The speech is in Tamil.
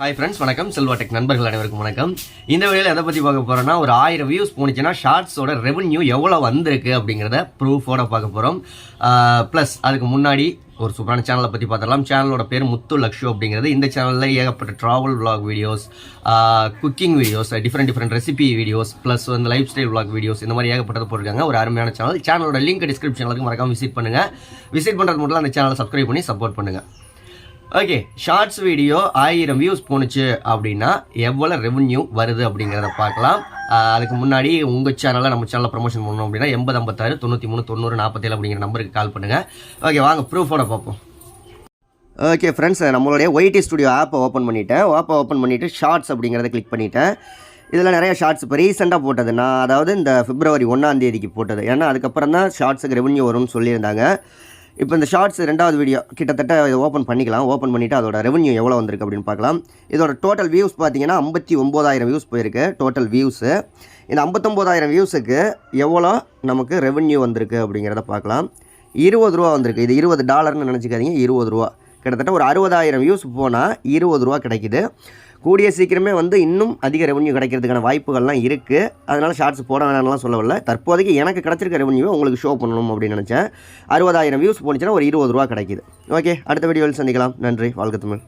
ஹாய் ஃப்ரெண்ட்ஸ், வணக்கம். செல்வா டெக் நண்பர்கள் அனைவருக்கும் வணக்கம். இந்த வீடியோவில் எதை பற்றி பார்க்க போகிறோம்னா, ஒரு 1000 வியூஸ் போனுச்சுன்னா ஷார்ட்ஸோட ரெவன்யூ எவ்வளோ வந்திருக்கு அப்படிங்கிறத ப்ரூஃபோட பார்க்க போகிறோம். ப்ளஸ் அதுக்கு முன்னாடி ஒரு சூப்பரான சேனலை பற்றி பார்த்துடலாம். சேனலோட பேர் முத்து லக்ஷு அப்படிங்கிறது. இந்த சேனலில் ஏகப்பட்ட travel vlog videos, cooking videos, different recipe videos, plus வந்து லைஃப் ஸ்டைல் விளாக் வீடியோஸ், இந்த மாதிரி ஏகப்பட்டது போட்டிருக்காங்க. ஒரு அருமையான சேனல். சேனலோட லிங்க் டிஸ்கிரிப்ஷனுக்கு மறக்காம விசிட் பண்ணுங்கள். விசிட் பண்ணுறது மட்டும் அந்த சேனலை சப்ஸ்கிரைப் பண்ணி சப்போர்ட் பண்ணுங்கள். ஓகே, ஷார்ட்ஸ் வீடியோ 1000 வியூஸ் போணுச்சு அப்படின்னா எவ்வளோ ரெவன்யூ வருது அப்படிங்கிறத பார்க்கலாம். அதுக்கு முன்னாடி உங்கள் சேனலில் நம்ம சேனலில் ப்ரமோஷன் பண்ணணும் அப்படின்னா 8056 93 90 47 அப்படிங்கிற நம்பருக்கு கால் பண்ணுங்கள். ஓகே, வாங்க ப்ரூஃபோட பார்ப்போம். ஓகே ஃப்ரெண்ட்ஸ், நம்மளுடைய ஒய்டி ஸ்டுடியோ ஆப்பை ஓப்பன் பண்ணிவிட்டு ஷார்ட்ஸ் அப்படிங்கிறத கிளிக் பண்ணிவிட்டேன். இதில் நிறைய ஷார்ட்ஸ் இப்போ ரீசெண்டாக போட்டது நான், அதாவது இந்த பிப்ரவரி 1ஆம் தேதிக்கு போட்டது. ஏன்னா அதுக்கப்புறம் தான் ஷார்ட்ஸுக்கு ரெவன்யூ வரும்னு சொல்லியிருந்தாங்க. இப்போ இந்த ஷார்ட்ஸ் 2வது வீடியோ கிட்டத்தட்ட இதை ஓப்பன் பண்ணிவிட்டு அதோட ரெவன்யூ எவ்வளோ வந்திருக்கு அப்படின்னு பார்க்கலாம். இதோட டோட்டல் வியூஸ் பார்த்தீங்கன்னா 59000 வியூஸ் போயிருக்கு டோட்டல் வியூஸு. இந்த 59000 வியூஸுக்கு எவ்வளோ நமக்கு ரெவன்யூ வந்திருக்கு அப்படிங்கிறத பார்க்கலாம். 20 ரூபா வந்திருக்கு. இது $20 நினச்சிக்காதீங்க, 20 ரூபா. கிட்டத்தட்ட ஒரு 60000 வியூஸ் போனால் 20 ரூபா கிடைக்குது. கூடிய சீக்கிரமே வந்து இன்னும் அதிக ரெவன்யூ கிடைக்கிறதுக்கான வாய்ப்புகள்லாம் இருக்குது. அதனால் ஷார்ட்ஸ் போட வேணாம்லாம் சொல்லவில்லை. தற்போதைக்கு எனக்கு கிடச்சிருக்க ரெவன்யூவை உங்களுக்கு ஷோ பண்ணணும் அப்படின்னு நினச்சேன். 60000 வியூஸ் போனுச்சுன்னா ஒரு 20 ரூபா கிடைக்குது. ஓகே, அடுத்த வீடியோவில் சந்திக்கலாம். நன்றி. வாழ்க தமிழ்.